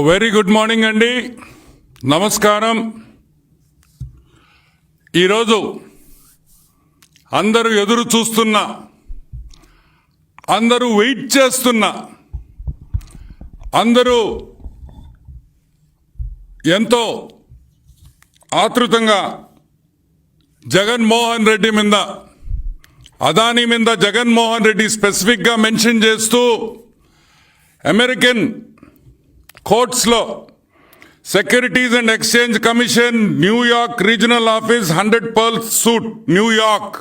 Very good morning అండి, నమస్కారం. ఈరోజు అందరూ ఎదురు చూస్తున్న, అందరూ వెయిట్ చేస్తున్న, అందరూ ఎంతో ఆతృతంగా జగన్మోహన్ రెడ్డి మీద, అదానీ మీద జగన్మోహన్ రెడ్డి స్పెసిఫిక్గా మెన్షన్ చేస్తూ అమెరికన్ కోర్ట్స్లో securities and exchange commission New York regional office 100 Pearl suite New York,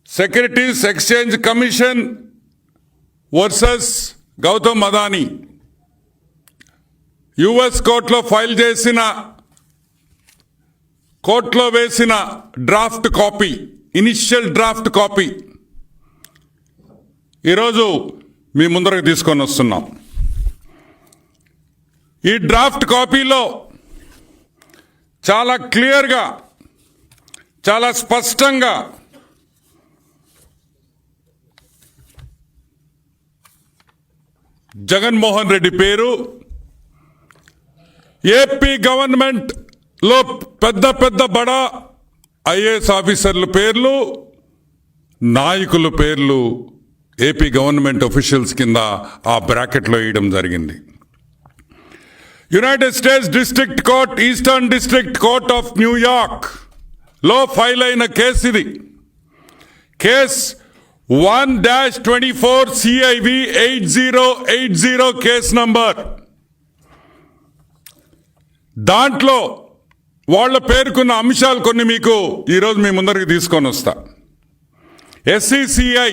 securities exchange commission versus Gautam Adani US కోర్టులో ఫైల్ చేసిన, కోర్టులో వేసిన draft copy, initial draft copy ఈరోజు మీ ముందరకు తీసుకొని వస్తున్నాం. ఈ డ్రాఫ్ట్ కాపీలో చాలా క్లియర్గా, చాలా స్పష్టంగా జగన్మోహన్ రెడ్డి పేరు, ఏపీ గవర్నమెంట్లో పెద్ద పెద్ద బడా ఐఏఎస్ ఆఫీసర్ల పేర్లు, నాయకుల పేర్లు ఏపీ గవర్నమెంట్ అఫీషియల్స్ కింద ఆ బ్రాకెట్లో వేయడం జరిగింది. United states district court, eastern district court of New York లో ఫైల్ అయిన కేసు ఇది. Case 1-24 CIV 8080 case number. దాంట్లో వాళ్ళ పేర్కొన్న అంశాలు కొన్ని మీకు ఈరోజు మీ ముందరికి తీసుకొని వస్తా. SCCI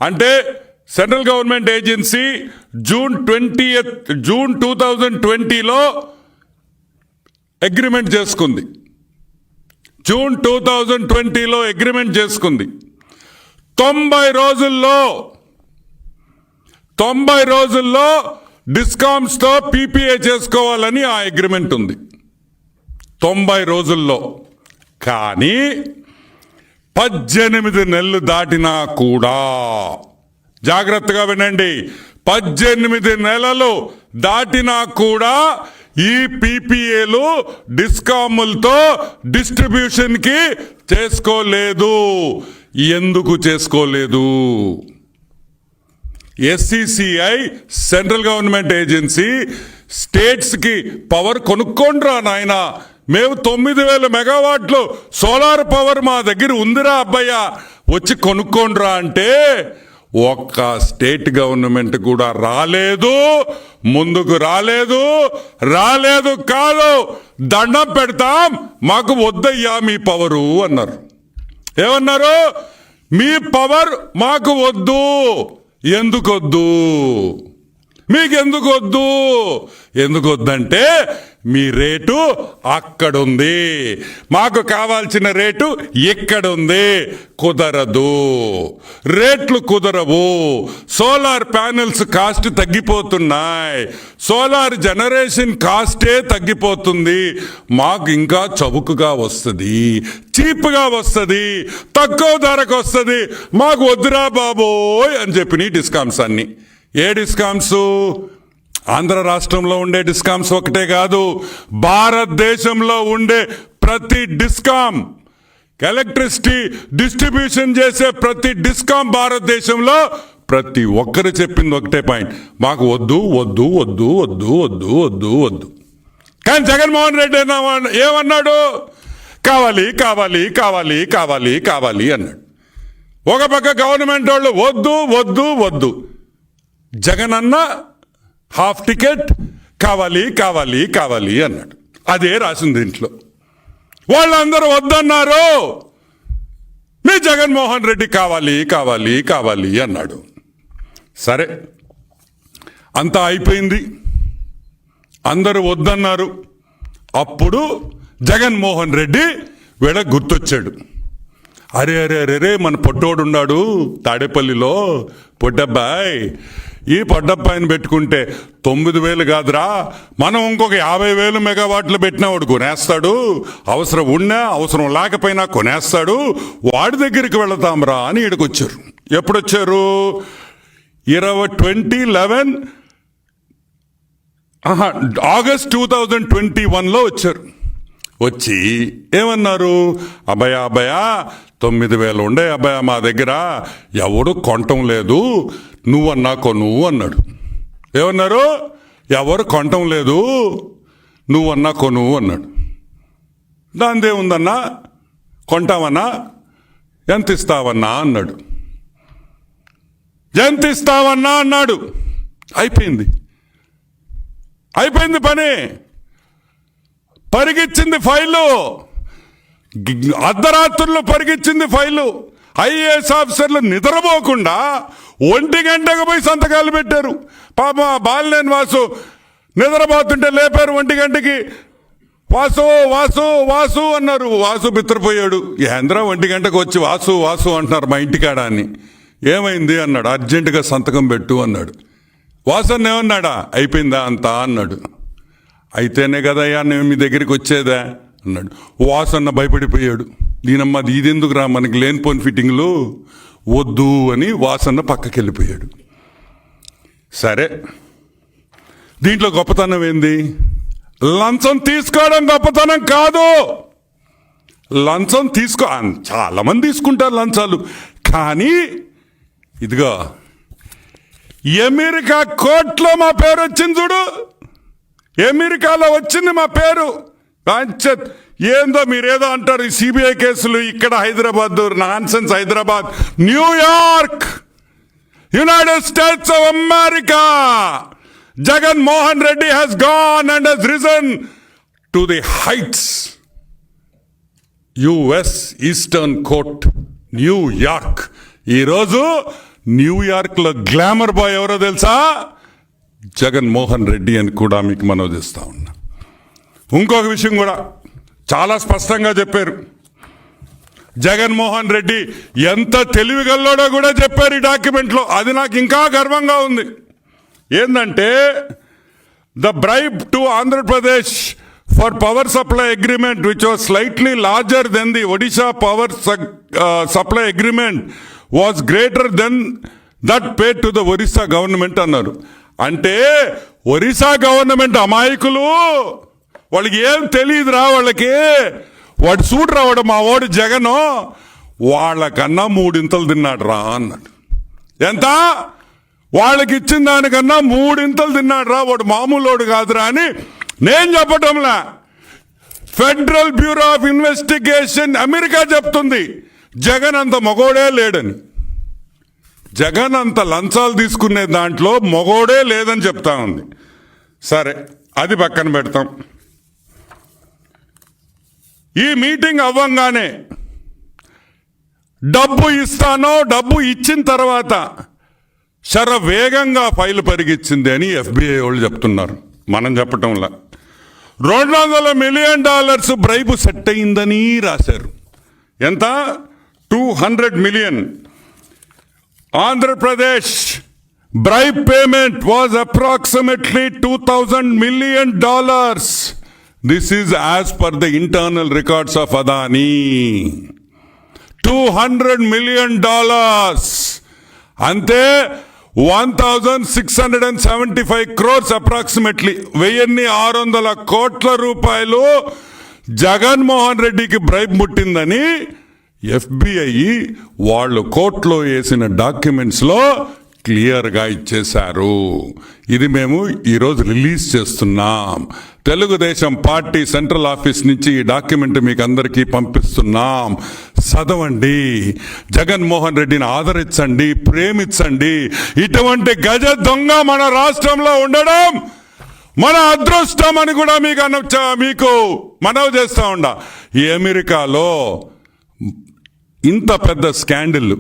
అంటే సెంట్రల్ గవర్నమెంట్ ఏజెన్సీ జూన్ 2020లో అగ్రిమెంట్ చేసుకుంది. జూన్ 2020లో అగ్రిమెంట్ చేసుకుంది. 90 రోజుల్లో డిస్కామ్స్తో PPA చేసుకోవాలని ఆ అగ్రిమెంట్ ఉంది. 90 రోజుల్లో. కానీ 18 నెలలు దాటినా కూడా, జాగ్రత్తగా వినండి, 18 నెలలు దాటినా కూడా ఈ PPAలు డిస్కాములతో డిస్ట్రిబ్యూషన్కి చేసుకోలేదు. ఎందుకు చేసుకోలేదు? SCCI సెంట్రల్ గవర్నమెంట్ ఏజెన్సీ స్టేట్స్కి పవర్ కొనుక్కోండ్రా నాయనా, మేము 9000 మెగావాట్లు సోలార్ పవర్ మా దగ్గర ఉందిరా అబ్బయ్య, వచ్చి కొనుక్కోండ్రా అంటే ఒక్క స్టేట్ గవర్నమెంట్ కూడా రాలేదు, ముందుకు రాలేదు. కాదు, దండం పెడతాం, మాకు వద్దయ్యా మీ పవరు అన్నారు. ఏమన్నారు? మీ పవర్ మాకు వద్దు. ఎందుకు వద్దు? మీకెందుకు వద్దు? ఎందుకు వద్దంటే మీ రేటు అక్కడుంది, మాకు కావాల్సిన రేటు ఇక్కడుంది. కుదరదు, రేట్లు కుదరవు. సోలార్ ప్యానెల్స్ కాస్ట్ తగ్గిపోతున్నాయి, సోలార్ జనరేషన్ కాస్టే తగ్గిపోతుంది. మాకు ఇంకా చౌకగా వస్తుంది, చీప్గా వస్తుంది, తక్కువ ధరకు వస్తుంది. మాకు వద్దురా బాబోయ్ అని చెప్పిన డిస్కామ్స్ అన్ని. ఏ డిస్కామ్స్? ఆంధ్ర రాష్ట్రంలో ఉండే డిస్కామ్స్ ఒకటే కాదు, భారతదేశంలో ఉండే ప్రతి డిస్కామ్, ఎలక్ట్రిసిటీ డిస్ట్రిబ్యూషన్ చేసే ప్రతి డిస్కామ్ భారతదేశంలో ప్రతి ఒక్కరు చెప్పింది ఒకటే పాయింట్, మాకు వద్దు వద్దు వద్దు వద్దు వద్దు వద్దు వద్దు. కానీ జగన్మోహన్ రెడ్డి ఏమన్నాడు? కావాలి కావాలి కావాలి కావాలి కావాలి అన్నాడు. ఒక పక్క గవర్నమెంట్ వాళ్ళు వద్దు వద్దు వద్దు, జగన్ అన్న హాఫ్ టికెట్ కావాలి కావాలి కావాలి అన్నాడు. అదే రాసింది దీంట్లో. వాళ్ళందరూ వద్దన్నారు, మీ జగన్మోహన్ రెడ్డి కావాలి కావాలి కావాలి అన్నాడు. సరే, అంతా అయిపోయింది, అందరూ వద్దన్నారు. అప్పుడు జగన్మోహన్ రెడ్డి వీళ్ళకి గుర్తొచ్చాడు. అరే అరే అరే మన పొట్టోడున్నాడు తాడేపల్లిలో, పొట్టబ్బాయ్, ఈ పొట్టబ్బాయిని పెట్టుకుంటే 9000 కాదురా, మనం ఇంకొక 50,000 మెగావాట్లు పెట్టినా వాడు కొనేస్తాడు, అవసరం ఉన్నా అవసరం లేకపోయినా కొనేస్తాడు, వాడి దగ్గరికి వెళతాంరా అని ఈడకొచ్చారు. ఎప్పుడొచ్చారు? 2011 ఆగస్ట్ 2021లో వచ్చారు. వచ్చి ఏమన్నారు, అభయ 9,000 ఉండే అభయ మా దగ్గర, ఎవడు కొనటం లేదు, నువ్వన్నా కొను అన్నాడు. ఏమన్నారు, ఎవరు కొనటం లేదు, నువ్వన్నా కొను అన్నాడు. దానిదేముందన్నా, కొంటామన్నా, ఎంత ఇస్తావన్నా అన్నాడు. ఎంత ఇస్తావన్నా అన్నాడు. అయిపోయింది పని. పరిగిచ్చింది ఫైలు, అర్ధరాత్రుల్లో పరిగిచ్చింది ఫైలు. ఐఏఎస్ ఆఫీసర్లు నిద్రపోకుండా 1 గంటకు పోయి సంతకాలు పెట్టారు. పాప బాలినేని వాసు నిద్రపోతుంటే లేపారు 1 గంటకి. వాసు అన్నారు. వాసు బిత్రపోయాడు. ఏంద్రా 1 గంటకు వచ్చి వాసు అంటున్నారు మా ఇంటికాడ అని. ఏమైంది అన్నాడు. అర్జెంటుగా సంతకం పెట్టు అన్నాడు. వాసన్న ఏమన్నాడా, అయిపోయిందా అంతా అన్నాడు. అయితేనే కదయ్యా నేను మీ దగ్గరికి వచ్చేదా అన్నాడు. వాసన్న భయపడిపోయాడు. దీనమ్మ ఇదెందుకు రా మనకి లేనిపోని ఫిట్టింగ్లు వద్దు అని వాసన్న పక్కకి వెళ్ళిపోయాడు. సరే, దీంట్లో గొప్పతనం ఏంది? లంచం తీసుకోవడం గొప్పతనం కాదు. లంచం చాలా మంది తీసుకుంటారు లంచాలు. కానీ ఇదిగో అమెరికా కోర్టులో మా పేరు వచ్చింది చూడు, అమెరికాలో వచ్చింది మా పేరు. ఏందో మీరేదో అంటారు ఈ సిబిఐ కేసులు, ఇక్కడ Hyderabad nonsense. Hyderabad, New York, United states of America. Jagan Mohan Reddy has gone and has risen to the heights. US eastern court, New York. ఈరోజు న్యూయార్క్ లో గ్లామర్ బాయ్ ఎవరో తెలుసా? జగన్ మోహన్ రెడ్డి అని కూడా మీకు మనవి చేస్తా ఉన్నా. ఇంకొక విషయం కూడా చాలా స్పష్టంగా చెప్పారు. జగన్మోహన్ రెడ్డి ఎంత తెలివిగల్లోడో కూడా చెప్పారు ఈ డాక్యుమెంట్లో. అది నాకు ఇంకా గర్వంగా ఉంది. ఏంటంటే, the bribe to Andhra Pradesh for power supply agreement which was slightly larger than the Odisha power supply agreement was greater than that paid to the Orissa government అన్నారు. అంటే ఒరిస్సా గవర్నమెంట్ అమాయకులు, వాళ్ళకి ఏం తెలియదురా, వాళ్ళకి వాడు సూట్ రావడం మా వాడు జగన్ వాళ్ళకన్నా 3 ఇంతలు తిన్నాడు రా అన్నాడు. ఎంత? వాళ్ళకి ఇచ్చిన దానికన్నా 3 ఇంతలు తిన్నాడు రా, వాడు మామూలోడు కాదురా అని నేను చెప్పటంలా, federal bureau of investigation America చెప్తుంది. జగన్ అంత మగోడే లేడని. జగన్ అంత లంచాలు తీసుకునే దాంట్లో మగోడే లేదని చెప్తా ఉంది. సరే, అది పక్కన పెడతాం. ఈ మీటింగ్ అవ్వంగానే డబ్బు ఇస్తానో, డబ్బు ఇచ్చిన తర్వాత శరవేగంగా ఫైలు పరిగిచ్చింది అని FBI వాళ్ళు చెప్తున్నారు, మనం చెప్పటంలా. $200 మిలియన్ బ్రైబు సెట్ అయిందని రాశారు. ఎంత? 200 million. Andhra Pradesh bribe payment was approximately $2,000 million. This is as per the internal records of Adani. $200 million. అంతే 1,675 crores అప్రాక్సిమేట్లీ, 1,600 కోట్ల రూపాయలు జగన్మోహన్ రెడ్డికి బ్రైబ్ ముట్టిందని FBI వాళ్ళు కోర్టులో వేసిన డాక్యుమెంట్స్లో క్లియర్గా ఇచ్చేశారు. ఇది మేము ఈరోజు రిలీజ్ చేస్తున్నాం. తెలుగుదేశం పార్టీ సెంట్రల్ ఆఫీస్ నుంచి ఈ డాక్యుమెంట్ మీకు అందరికీ పంపిస్తున్నాం. చదవండి, జగన్మోహన్ రెడ్డిని ఆదరించండి, ప్రేమించండి. ఇటువంటి గజ దొంగ మన రాష్ట్రంలో ఉండడం మన అదృష్టం అని కూడా మీకు మనవి చేస్తా ఉండా. ఈ అమెరికాలో ఇంత పెద్ద స్కాండిల్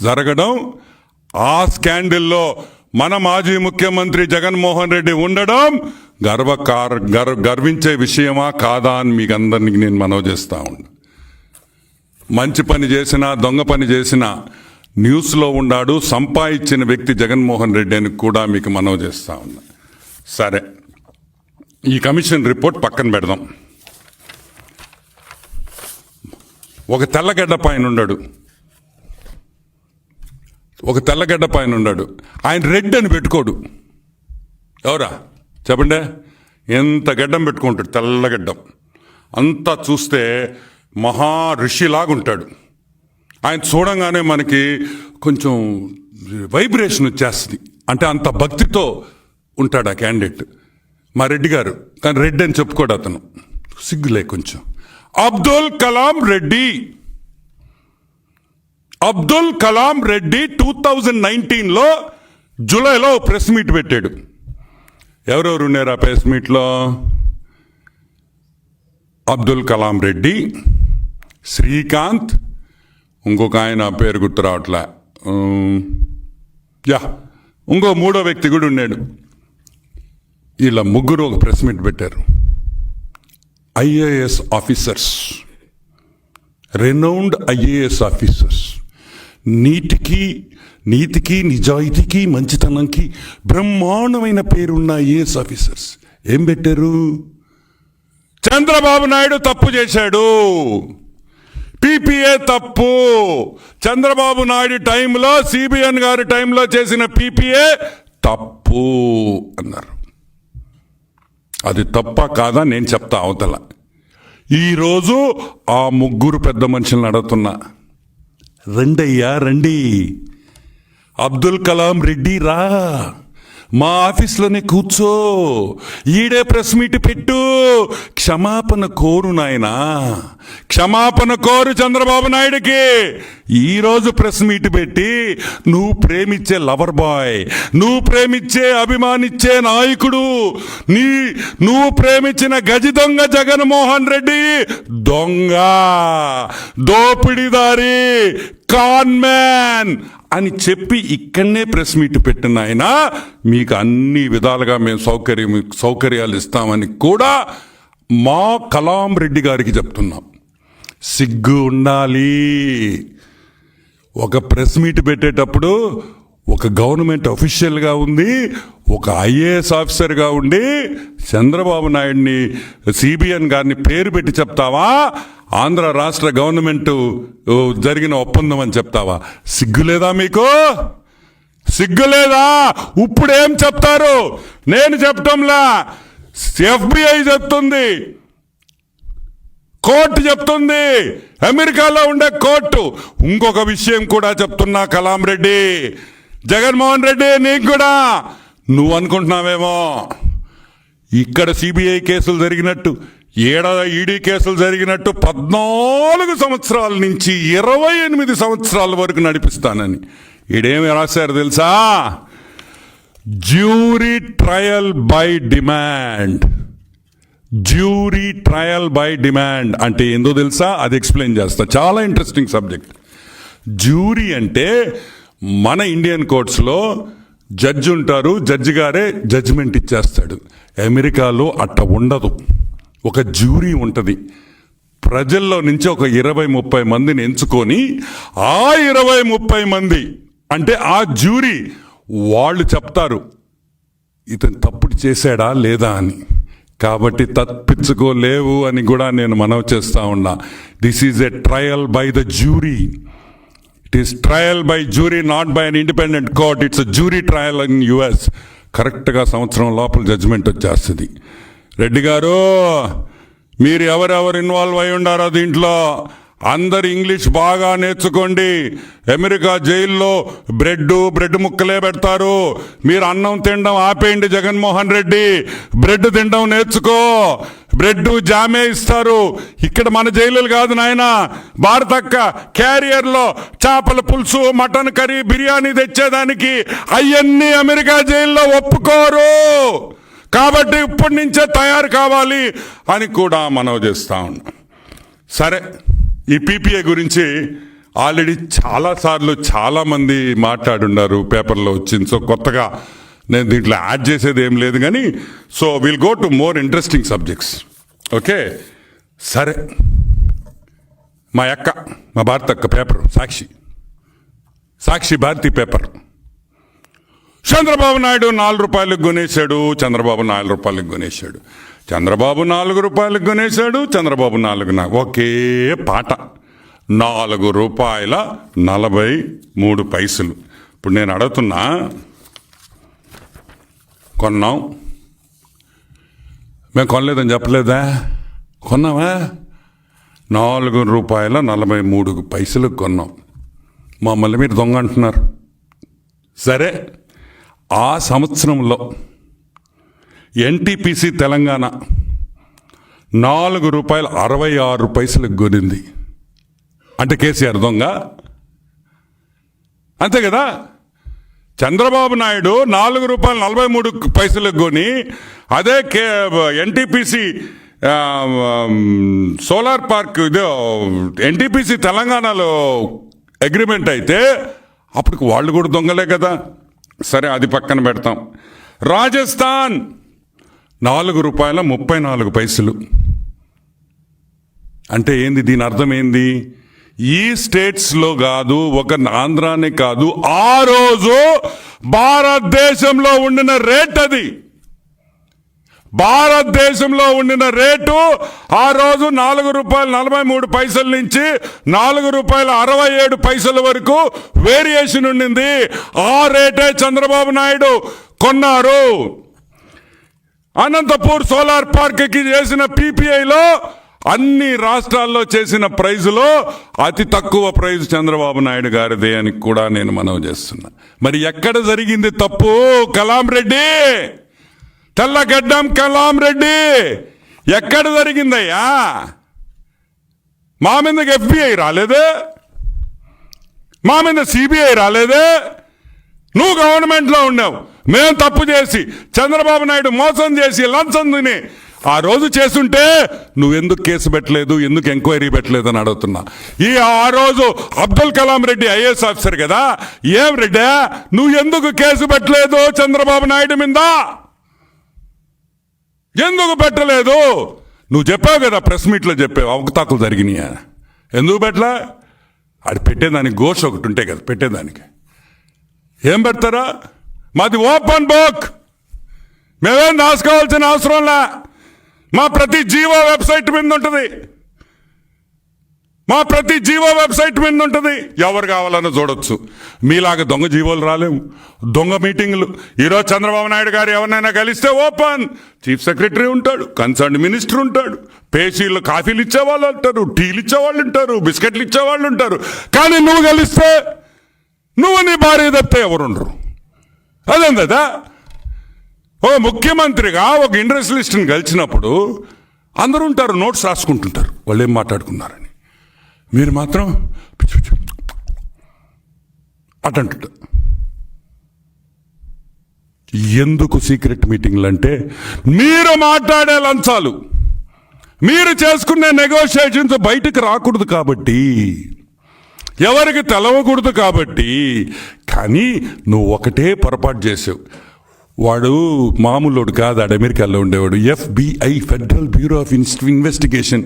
జరగడం, ఆ స్కాండిల్లో మన మాజీ ముఖ్యమంత్రి జగన్మోహన్ రెడ్డి ఉండడం గర్వించే విషయమా కాదా అని మీకు అందరినీ నేను మనవి చేస్తా ఉన్నా. మంచి పని చేసినా, దొంగ పని చేసినా న్యూస్లో ఉన్నాడు, సంపాదించిన వ్యక్తి జగన్మోహన్ రెడ్డి అని కూడా మీకు మనవి చేస్తా ఉన్నా. సరే, ఈ కమిషన్ రిపోర్ట్ పక్కన పెడదాం. ఒక తెల్లగడ్డ పైన ఉన్నాడు, ఆయన రెడ్ అని పెట్టుకోడు. ఎవరా? చెప్పండి. ఎంత గడ్డం పెట్టుకుంటాడు, తెల్లగడ్డం, అంతా చూస్తే మహా ఋషిలాగుంటాడు. ఆయన చూడంగానే మనకి కొంచెం వైబ్రేషన్ వచ్చేస్తుంది. అంటే అంత భక్తితో ఉంటాడు ఆ క్యాండిడేట్, మా రెడ్డి గారు. కానీ రెడ్డి అని చెప్పుకోడు అతను, సిగ్గులే కొంచెం. అబ్దుల్ కలాం రెడ్డి 2019లో జూలైలో ప్రెస్ మీట్ పెట్టాడు. ఎవరెవరు ఉన్నారు ఆ ప్రెస్ మీట్లో? అబ్దుల్ కలాం రెడ్డి, శ్రీకాంత్, ఇంకొక ఆయన పేరు గుర్తు రావట్లే, ఇంకో మూడో వ్యక్తి కూడా ఉన్నాడు. వీళ్ళ ముగ్గురు ఒక ప్రెస్ మీట్ పెట్టారు. IAS officers, renowned IAS officers, నీతికి నిజాయితీకి మంచితనంకి బ్రహ్మాండమైన పేరున్న ఐఏఎస్ ఆఫీసర్స్ ఏం పెట్టారు? చంద్రబాబు నాయుడు తప్పు చేశాడు, పీపీఏ తప్పు, చంద్రబాబు నాయుడు టైంలో, సిబిఎన్ గారి టైంలో చేసిన పీపీఏ తప్పు అన్నారు. అది తప్ప కాదా నేను చెప్తా అవతల. ఈరోజు ఆ ముగ్గురు పెద్ద మనుషులను అడుగుతున్నా, రండయ్యా రండి, అబ్దుల్ కలాం రెడ్డి రా, మా ఆఫీస్లోనే కూర్చో, ఈడే ప్రెస్ మీట్ పెట్టు, క్షమాపణ కోరు నాయనా, క్షమాపణ కోరు చంద్రబాబు నాయుడికి. ఈరోజు ప్రెస్ మీట్ పెట్టి నువ్వు ప్రేమించే లవర్ బాయ్, నువ్వు ప్రేమించే అభిమానించే నాయకుడు, నువ్వు ప్రేమించిన గజి దొంగ జగన్మోహన్ రెడ్డి దొంగ, దోపిడీదారి, కాన్మ్యాన్ అని చెప్పి ఇక్కడనే ప్రెస్ మీట్ పెట్టిన ఆయన మీకు అన్ని విధాలుగా మేము సౌకర్యాలు ఇస్తామని కూడా మా కలాం రెడ్డి గారికి చెప్తున్నాం. సిగ్గు ఉండాలి. ఒక ప్రెస్ మీట్ పెట్టేటప్పుడు ఒక గవర్నమెంట్ అఫీషియల్గా ఉంది, ఒక ఐఏఎస్ ఆఫీసర్గా ఉండి చంద్రబాబు నాయుడిని, సిబిఎన్ గారిని పేరు పెట్టి చెప్తావా? ఆంధ్ర రాష్ట్ర గవర్నమెంట్ జరిగిన ఒప్పందం అని చెప్తావా? సిగ్గులేదా మీకు? సిగ్గులేదా? ఇప్పుడేం చెప్తారు? నేను చెప్పటంలా, FBI చెప్తుంది, కోర్టు చెప్తుంది, అమెరికాలో ఉండే కోర్టు. ఇంకొక విషయం కూడా చెప్తున్నా కలాం రెడ్డి, జగన్మోహన్ రెడ్డి, నీకు కూడా, నువ్వు అనుకుంటున్నావేమో ఇక్కడ సిబిఐ కేసులు జరిగినట్టు, ఈడీ కేసులు జరిగినట్టు 14 సంవత్సరాల నుంచి 28 సంవత్సరాల వరకు నడిపిస్తానని. ఈడేమి రాశారు తెలుసా? Jury trial by demand. Jury trial by demand అంటే ఏందో తెలుసా? అది ఎక్స్ప్లెయిన్ చేస్తా, చాలా ఇంట్రెస్టింగ్ సబ్జెక్ట్. జ్యూరీ అంటే మన ఇండియన్ కోర్ట్స్లో జడ్జి ఉంటారు, జడ్జి గారే జడ్జిమెంట్ ఇచ్చేస్తాడు. అమెరికాలో అట్ట ఉండదు, ఒక జ్యూరీ ఉంటుంది. ప్రజల్లో నుంచి ఒక 20-30 మందిని ఎంచుకొని ఆ 20-30 మంది అంటే ఆ జ్యూరీ వాళ్ళు చెప్తారు ఇతను తప్పుడు చేశాడా లేదా అని. కాబట్టి తప్పించుకోలేవు అని కూడా నేను మనవి చేస్తా ఉన్నా. This is a trial by the jury. It is trial by jury, not by an independent court. It's a jury trial in US. కరెక్ట్గా సంవత్సరం లోపల జడ్జిమెంట్ వచ్చేస్తుంది. రెడ్డి గారు, మీరు ఎవరెవరు ఇన్వాల్వ్ అయి ఉండారో దీంట్లో అందరు ఇంగ్లీష్ బాగా నేర్చుకోండి. అమెరికా జైల్లో బ్రెడ్ ముక్కలే పెడతారు. మీరు అన్నం తినడం ఆపేయండి జగన్మోహన్ రెడ్డి, బ్రెడ్ తినడం నేర్చుకో. బ్రెడ్ జామే ఇస్తారు. ఇక్కడ మన జైలులు కాదు నాయన, భారతక్క క్యారియర్లో చేపల పులుసు, మటన్ కర్రీ, బిర్యానీ తెచ్చేదానికి అవన్నీ అమెరికా జైల్లో ఒప్పుకోరు. కాబట్టి ఇప్పటి నుంచే తయారు కావాలి అని కూడా మనవి చేస్తా ఉన్నాం. సరే, ఈ పీపీఏ గురించి ఆల్రెడీ చాలాసార్లు చాలామంది మాట్లాడున్నారు, పేపర్లో వచ్చింది. సో కొత్తగా నేను దీంట్లో యాడ్ చేసేది ఏం లేదు కానీ, so will go to more interesting subjects. Okay, సరే, మా భారత అక్క పేపర్ సాక్షి భారతి పేపర్, చంద్రబాబు నాయుడు 4 రూపాయలకు కొనేశాడు, చంద్రబాబు 4 రూపాయలకు కొనేశాడు, చంద్రబాబు 4 రూపాయలకు కొనేశాడు, చంద్రబాబు 4. ఒకే పాట, 4 రూపాయల 43 పైసలు. ఇప్పుడు నేను అడుగుతున్నా, కొన్నాం, మేము కొనలేదని చెప్పలేదా? కొన్నావా? ₹4.43 కొన్నాం. మమ్మల్ని మీరు దొంగ అంటున్నారు. సరే, ఆ సంవత్సరంలో ఎన్టీపీసీ తెలంగాణ ₹4.66 కొనింది. అంటే కేసీఆర్ దొంగ అంతే కదా? చంద్రబాబు నాయుడు ₹4.43 కొని అదే ఎన్టీపీసీ సోలార్ పార్క్ ఇదో ఎన్టీపీసీ తెలంగాణలో అగ్రిమెంట్ అయితే అప్పటికి వాళ్ళు కూడా దొంగలే కదా. సరే, అది పక్కన పెడతాం. రాజస్థాన్ ₹4.34. అంటే ఏంది? దీని అర్థం ఏంది? ఈ స్టేట్స్లో కాదు, ఒక ఆంధ్రానే కాదు, ఆ రోజు భారతదేశంలో ఉండిన రేట్ అది. భారతదేశంలో ఉండిన రేటు ఆ రోజు ₹4.43 నుంచి ₹4.67 వరకు వేరియేషన్ ఉండింది. ఆ రేటే చంద్రబాబు నాయుడు కొన్నారు. అనంతపూర్ సోలార్ పార్క్కి చేసిన పీపీఐలో అన్ని రాష్ట్రాల్లో చేసిన ప్రైజులో అతి తక్కువ ప్రైజ్ చంద్రబాబు నాయుడు గారిదే అని కూడా నేను మనవి చేస్తున్నా. మరి ఎక్కడ జరిగింది తప్పు? కలాం రెడ్డి, తెల్లగడ్డం కలాం రెడ్డి, ఎక్కడ జరిగిందయ్యా? మా మీదకి FBI రాలేదే, మా మీద CBI రాలేదే. నువ్వు గవర్నమెంట్లో ఉన్నావు, మేము తప్పు చేసి చంద్రబాబు నాయుడు మోసం చేసి లంచం తిని ఆ రోజు చేస్తుంటే నువ్వెందుకు కేసు పెట్టలేదు, ఎందుకు ఎంక్వైరీ పెట్టలేదు అని అడుగుతున్నా. ఆ రోజు అబ్దుల్ కలాం రెడ్డి IAS ఆఫీసర్ కదా. ఏం రెడ్డి, నువ్వు ఎందుకు కేసు పెట్టలేదు చంద్రబాబు నాయుడు మీద? ఎందుకు పెట్టలేదు? నువ్వు చెప్పావు కదా, ప్రెస్ మీట్లో చెప్పావు అవకతవకలు జరిగినాయా. ఎందుకు పెట్టలే? అది పెట్టేదానికి ఘోష ఒకటి ఉంటే కదా పెట్టేదానికి. ఏం పెడతారా? మాది ఓపెన్ బుక్, మేమేం రాసుకోవాల్సిన అవసరంలా. మా ప్రతి జీవో వెబ్సైట్ మీద ఉంటుంది, మా ప్రతి జీవో వెబ్సైట్ మీద ఉంటుంది. ఎవరు కావాలన్నా చూడొచ్చు. మీలాగా దొంగ జీవోలు రాలేము, దొంగ మీటింగ్లు. ఈరోజు చంద్రబాబు నాయుడు గారు ఎవరినైనా కలిస్తే ఓపెన్, చీఫ్ సెక్రటరీ ఉంటాడు, కన్సర్న్ మినిస్టర్ ఉంటాడు, పేషీలు కాఫీలు ఇచ్చేవాళ్ళు ఉంటారు, టీలు ఇచ్చేవాళ్ళు ఉంటారు, బిస్కెట్లు ఇచ్చేవాళ్ళు ఉంటారు. కానీ నువ్వు కలిస్తే నువ్వు నీ భార్య తప్పితే ఎవరుండరు. అదేందా? ఓ ముఖ్యమంత్రిగా ఒక ఇండస్ట్రియలిస్ట్ని కలిసినప్పుడు అందరూ ఉంటారు, నోట్స్ రాసుకుంటుంటారు వాళ్ళు ఏం మాట్లాడుకున్నారని. మీరు మాత్రం అటంటు. ఎందుకు సీక్రెట్ మీటింగ్లు అంటే మీరు మాట్లాడే లంచాలు, మీరు చేసుకునే నెగోషియేషన్స్ బయటకు రాకూడదు కాబట్టి, ఎవరికి తెలవకూడదు కాబట్టి. కానీ నువ్వు ఒకటే పొరపాటు చేసావు. వాడు మామూలుడు కాదు, ఆడు అమెరికాలో ఉండేవాడు. FBI, federal bureau of investigation.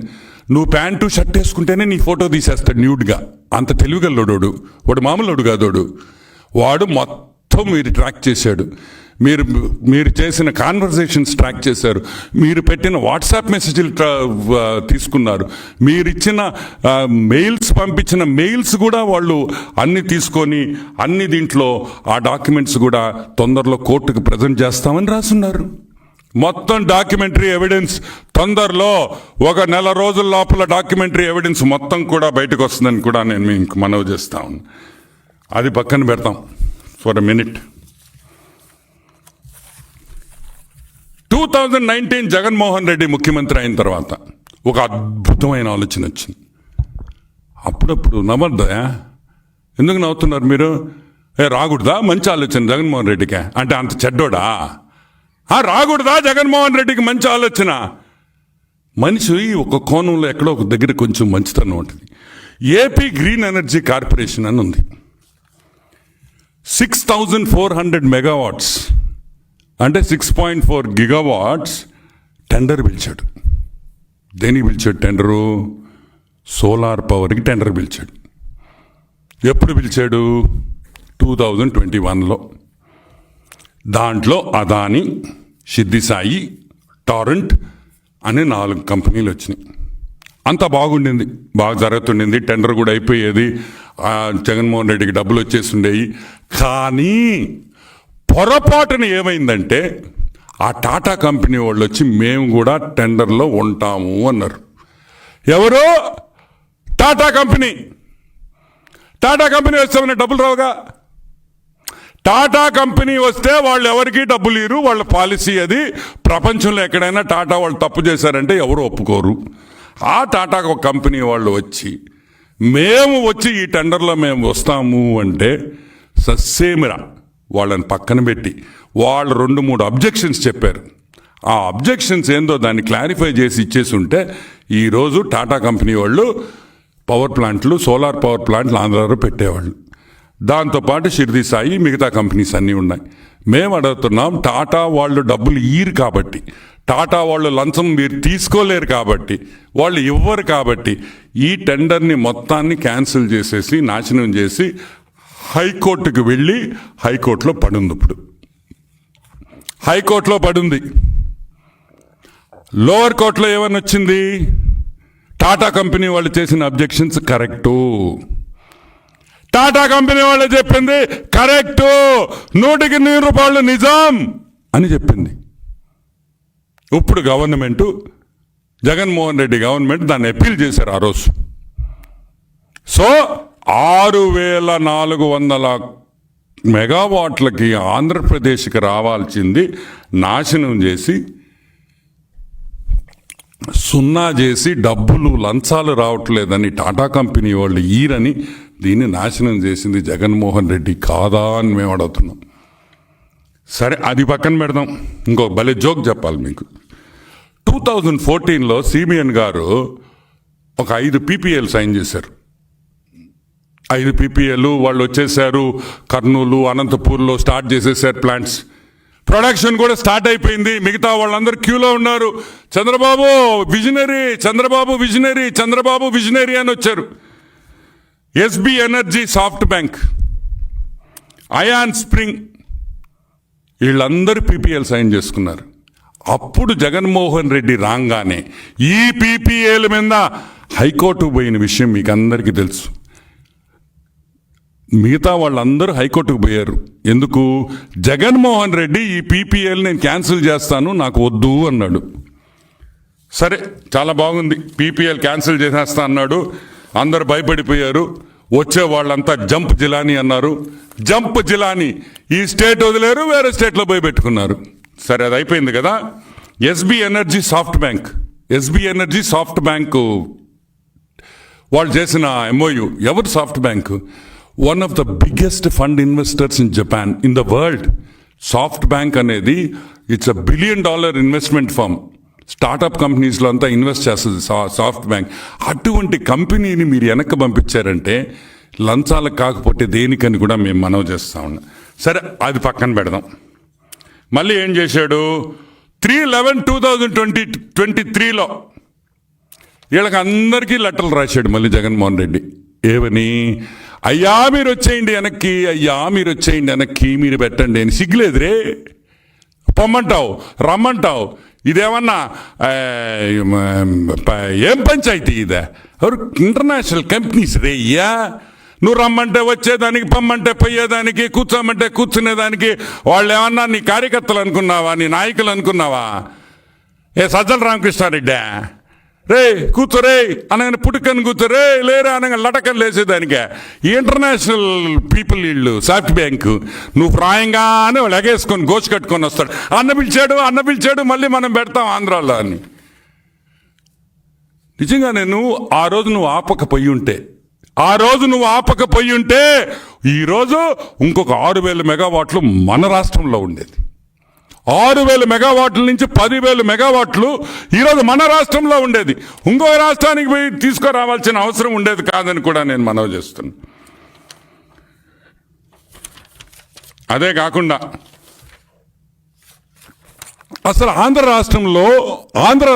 నువ్వు ప్యాంటు షర్ట్ వేసుకుంటేనే నీ ఫోటో తీసేస్తాడు న్యూడ్గా. అంత తెలివిగల్లోడు వాడు, మామూలుడు కాదోడు. వాడు మొత్తం మీరు ట్రాక్ చేశాడు. మీరు చేసిన కాన్వర్జేషన్స్ ట్రాక్ చేశారు, మీరు పెట్టిన వాట్సాప్ మెసేజ్లు తీసుకున్నారు, మీరు ఇచ్చిన మెయిల్స్ పంపించిన మెయిల్స్ కూడా వాళ్ళు అన్ని తీసుకొని అన్ని దీంట్లో ఆ డాక్యుమెంట్స్ కూడా తొందరలో కోర్టుకు ప్రజెంట్ చేస్తామని రాసున్నారు. మొత్తం డాక్యుమెంటరీ ఎవిడెన్స్ తొందరలో 1 నెల రోజుల లోపల డాక్యుమెంటరీ ఎవిడెన్స్ మొత్తం కూడా బయటకు వస్తుందని కూడా నేను మీకు మనవి చేస్తా ఉన్నాను. అది పక్కన పెడతాం for a minute. 2019 Jaganmohan Reddy ముఖ్యమంత్రి అయిన తర్వాత ఒక అద్భుతమైన ఆలోచన వచ్చింది. అప్పుడప్పుడు నవ్వద్దా? ఎందుకు నవ్వుతున్నారు మీరు? రాకూడదా? మంచి ఆలోచన జగన్మోహన్ రెడ్డికి అంటే అంత చెడ్డోడా? రాకూడదా జగన్మోహన్ రెడ్డికి మంచి ఆలోచన? మనిషి ఒక కోణంలో ఎక్కడో ఒక దగ్గర కొంచెం మంచితనం ఉంటుంది. ఏపీ గ్రీన్ ఎనర్జీ కార్పొరేషన్ అని ఉంది. 6,400 మెగావాట్స్ అంటే 6.4 గిగావాట్స్ టెండర్ పిలిచాడు. దేనికి పిలిచాడు టెండరు? సోలార్ పవర్కి టెండర్ పిలిచాడు. ఎప్పుడు పిలిచాడు? 2021లో. దాంట్లో అదాని, సిద్ధి సాయి, టారెంట్ అనే 4 కంపెనీలు వచ్చినాయి. అంతా బాగుండింది, బాగా జరుగుతుండింది, టెండర్ కూడా అయిపోయేది, జగన్మోహన్ రెడ్డికి డబ్బులు వచ్చేసి ఉండేవి. కానీ పొరపాటున ఏమైందంటే ఆ టాటా కంపెనీ వాళ్ళు వచ్చి మేము కూడా టెండర్లో ఉంటాము అన్నారు. ఎవరు? టాటా కంపెనీ. టాటా కంపెనీ వస్తే డబ్బులు రావుగా. టాటా కంపెనీ వస్తే వాళ్ళు ఎవరికి డబ్బులు ఇరు, వాళ్ళ పాలసీ అది. ప్రపంచంలో ఎక్కడైనా టాటా వాళ్ళు తప్పు చేశారంటే ఎవరు ఒప్పుకోరు. ఆ టాటా కంపెనీ వాళ్ళు వచ్చి మేము వచ్చి ఈ టెండర్లో మేము వస్తాము అంటే ససేమిరా వాళ్ళని పక్కన పెట్టి వాళ్ళు 2-3 అబ్జెక్షన్స్ చెప్పారు. ఆ అబ్జెక్షన్స్ ఏందో దాన్ని క్లారిఫై చేసి ఇచ్చేసి ఉంటే ఈరోజు టాటా కంపెనీ వాళ్ళు పవర్ ప్లాంట్లు, సోలార్ పవర్ ప్లాంట్లు ఆంధ్రాలో పెట్టేవాళ్ళు. దాంతోపాటు షిర్దీ సాయి, మిగతా కంపెనీస్ అన్నీ ఉన్నాయి. మేము అడుగుతున్నాం, టాటా వాళ్ళు డబ్బులు ఇయ్యరు కాబట్టి, టాటా వాళ్ళు లంచం మీరు తీసుకోలేరు కాబట్టి, వాళ్ళు ఇవ్వరు కాబట్టి ఈ టెండర్ని మొత్తాన్ని క్యాన్సిల్ చేసేసి నాశనం చేసి హైకోర్టుకు వెళ్ళి హైకోర్టులో పడుంది. ఇప్పుడు హైకోర్టులో పడుంది. లోవర్ కోర్టులో ఏమని వచ్చింది? టాటా కంపెనీ వాళ్ళు చేసిన అబ్జెక్షన్స్ కరెక్టు, టాటా కంపెనీ వాళ్ళు చెప్పింది కరెక్టు, 100% నిజం అని చెప్పింది. ఇప్పుడు గవర్నమెంటు, జగన్మోహన్ రెడ్డి గవర్నమెంట్ దాన్ని అప్పీల్ చేశారు ఆ రోజు. సో 6400 మెగావాట్లకి ఆంధ్రప్రదేశ్కి రావాల్సింది నాశనం చేసి, సున్నా చేసి, డబ్బులు లంచాలు రావట్లేదని టాటా కంపెనీ వాళ్ళు ఈరని దీన్ని నాశనం చేసింది జగన్మోహన్ రెడ్డి కాదా అని మేము అడుగుతున్నాం. సరే, అది పక్కన పెడదాం. ఇంకో భలే జోక్ చెప్పాలి మీకు. 2014లో సిబిఎన్ గారు ఒక 5 PPAలు సైన్ చేశారు. 5 PPAలు వాళ్ళు వచ్చేసారు. కర్నూలు, అనంతపూర్లో స్టార్ట్ చేసేసారు ప్లాంట్స్. ప్రొడక్షన్ కూడా స్టార్ట్ అయిపోయింది. మిగతా వాళ్ళందరూ క్యూలో ఉన్నారు. Chandrababu visionary, Chandrababu visionary, Chandrababu visionary అని వచ్చారు. SB energy, SoftBank, ion spring వీళ్ళందరూ PPAలు సైన్ చేసుకున్నారు. అప్పుడు జగన్మోహన్ రెడ్డి రాగానే ఈ PPAల మీద హైకోర్టుకు పోయిన విషయం మీకు అందరికీ తెలుసు. మిగతా వాళ్ళందరూ హైకోర్టుకు పోయారు. ఎందుకు? జగన్మోహన్ రెడ్డి ఈ PPAలు నేను క్యాన్సిల్ చేస్తాను, నాకు వద్దు అన్నాడు. సరే, చాలా బాగుంది. PPAలు క్యాన్సిల్ చేసేస్తా అన్నాడు. అందరు భయపడిపోయారు. వచ్చే వాళ్ళంతా జంప్ జిలానీ అన్నారు. జంప్ జిలానీ ఈ స్టేట్ వదిలేరు, వేరే స్టేట్లో పోయి పెట్టుకున్నారు. సరే, అది అయిపోయింది కదా. SB energy, SoftBank, SB energy, SoftBank వాళ్ళు చేసిన MOU. ఎవరు SoftBank? One of the biggest fund investors in Japan, in the world. SoftBank అనేది it's $1 billion investment firm. Startup కంపెనీస్లో అంతా ఇన్వెస్ట్ చేస్తుంది సాఫ్ట్ బ్యాంక్. అటువంటి కంపెనీని మీరు వెనక్కి పంపించారంటే లంచాలకు కాకపోతే దేనికని కూడా మేము మనవి చేస్తా ఉన్నాం. సరే, అది పక్కన పెడదాం. మళ్ళీ ఏం చేశాడు? 3/11/2023లో వీళ్ళకి అందరికీ లెటర్లు రాశాడు మళ్ళీ జగన్మోహన్ రెడ్డి. ఏమని? అయ్యా మీరు వచ్చేయండి వెనక్కి, అయ్యా మీరు వచ్చేయండి వెనక్కి, మీరు పెట్టండి అని. సిగ్గులేదురే, పొమ్మంటావు, రమ్మంటావు. ఇదేమన్నా ఏం పంచాయతీ ఇదే? ఎవరు? ఇంటర్నేషనల్ కంపెనీస్ రే అయ్యా. నువ్వు రమ్మంటే వచ్చేదానికి, పొమ్మంటే పోయేదానికి, కూర్చోమంటే కూర్చునేదానికి వాళ్ళు ఏమన్నా నీ కార్యకర్తలు అనుకున్నావా? నీ నాయకులు అనుకున్నావా? ఏ సజ్జల రామకృష్ణారెడ్డా? రే కూర్చోరే అనగానే పుట్టుకని కూర్చోరే, లేరా అనగా లటకని లేసేదానికే. ఈ ఇంటర్నేషనల్ పీపుల్ వీళ్ళు సాఫ్ట్ బ్యాంకు. నువ్వు ప్రాయంగానే వాళ్ళు ఎగేసుకొని గోచి కట్టుకొని వస్తాడు. అన్న పిలిచాడు మళ్ళీ మనం పెడతాం ఆంధ్రాలో అని. నిజంగా నేను ఆ రోజు నువ్వు ఆపకపోయి ఉంటే ఈరోజు ఇంకొక 6000 మెగావాట్లు మన రాష్ట్రంలో ఉండేది. 6000 మెగావాట్ల నుంచి 10,000 మెగావాట్లు ఈరోజు మన రాష్ట్రంలో ఉండేది. ఇంకో రాష్ట్రానికి పోయి తీసుకురావాల్సిన అవసరం ఉండేది కాదని కూడా నేను మనవి చేస్తున్నాను. అదే కాకుండా అసలు ఆంధ్ర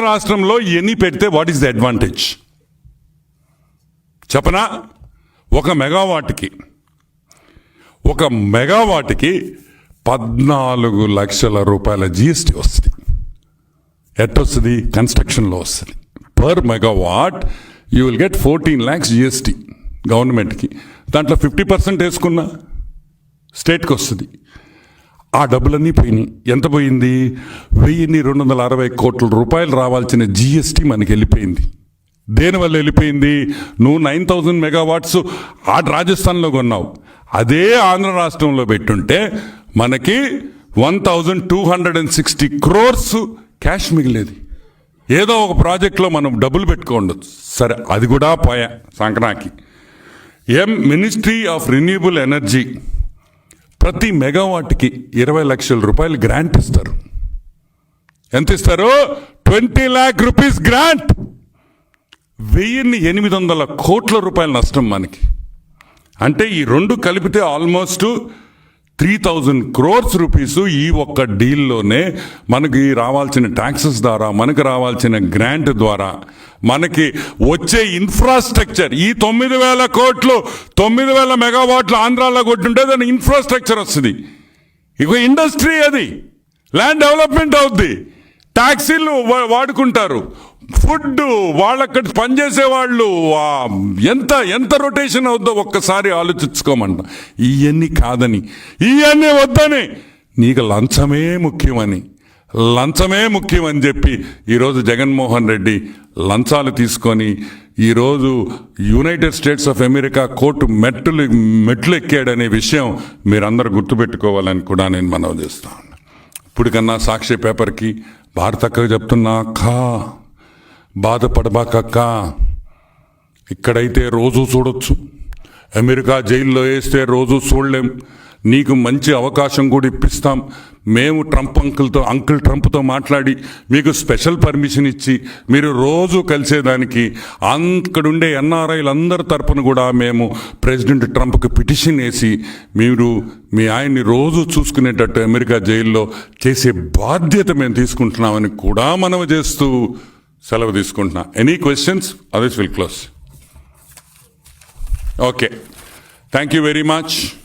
రాష్ట్రంలో ఇవన్నీ పెడితే వాట్ ఈస్ ది అడ్వాంటేజ్ చెప్పనా? ఒక మెగావాట్కి 14 లక్షల రూపాయల GST వస్తుంది. ఎట్టొస్తుంది? కన్స్ట్రక్షన్లో వస్తుంది. Per megawatt you will get 14 lakhs GST గవర్నమెంట్కి. దాంట్లో 50% వేసుకున్నా స్టేట్కి వస్తుంది. ఆ డబ్బులన్నీ పోయినాయి. ఎంత పోయింది? 1260 కోట్ల రూపాయలు రావాల్సిన జిఎస్టీ మనకి వెళ్ళిపోయింది. దేనివల్ల వెళ్ళిపోయింది? నువ్వు 9000 మెగావాట్స్ ఆ రాజస్థాన్లో కొన్నావు, అదే ఆంధ్ర రాష్ట్రంలో పెట్టుంటే మనకి 1260 crores క్యాష్ మిగిలేది. ఏదో ఒక ప్రాజెక్ట్లో మనం డబ్బులు పెట్టుకోండొచ్చు. సరే, అది కూడా పోయా సంక్రాంతికి. మినిస్ట్రీ ఆఫ్ రిన్యూబుల్ ఎనర్జీ ప్రతి మెగావాట్కి 20 లక్షల రూపాయలు గ్రాంట్ ఇస్తారు. ఎంత ఇస్తారు? 20 lakh rupees గ్రాంట్. 1800 కోట్ల రూపాయల నష్టం మనకి. అంటే ఈ రెండు కలిపితే ఆల్మోస్ట్ 3000 crores రూపీస్ ఈ ఒక్క డీల్లోనే మనకి రావాల్సిన ట్యాక్సెస్ ద్వారా, మనకు రావాల్సిన గ్రాంట్ ద్వారా, మనకి వచ్చే ఇన్ఫ్రాస్ట్రక్చర్, ఈ 9000 కోట్లు 9000 మెగావాట్లు ఆంధ్రాలో కొట్టుంటే దాని ఇన్ఫ్రాస్ట్రక్చర్ వస్తుంది. ఇక ఇండస్ట్రీ, అది ల్యాండ్ డెవలప్మెంట్ అవుద్ది, ట్యాక్సీలు వాడుకుంటారు, ఫుడ్, వాళ్ళక్కడ పనిచేసే వాళ్ళు, ఎంత రొటేషన్ అవుద్దో ఒక్కసారి ఆలోచించుకోమంట. ఇవన్నీ కాదని, ఇవన్నీ వద్దని, నీకు లంచమే ముఖ్యమని చెప్పి ఈరోజు జగన్మోహన్ రెడ్డి లంచాలు తీసుకొని ఈరోజు United states of America court మెట్లు ఎక్కాడనే విషయం మీరందరూ గుర్తుపెట్టుకోవాలని కూడా నేను మనవి చేస్తాను. ఇప్పటికన్నా సాక్షి పేపర్కి భారతక్క చెప్తున్నా, అక్క బాధపడబాకక్క, ఇక్కడైతే రోజు చూడొచ్చు, అమెరికా జైల్లో వేస్తే రోజు చూడలేం. నీకు మంచి అవకాశం కూడా ఇప్పిస్తాం. మేము అంకుల్ ట్రంప్తో మాట్లాడి మీకు స్పెషల్ పర్మిషన్ ఇచ్చి మీరు రోజు కలిసేదానికి అక్కడుండే ఎన్ఆర్ఐలందరి తరపున కూడా మేము ప్రెసిడెంట్ ట్రంప్కి పిటిషన్ వేసి మీరు మీ ఆయన్ని రోజు చూసుకునేటట్టు అమెరికా జైల్లో చేసే బాధ్యత మేము తీసుకుంటున్నామని కూడా మనవి చేస్తూ సెలవు తీసుకుంటున్నా. Any questions? Others will close. Okay, thank you very much.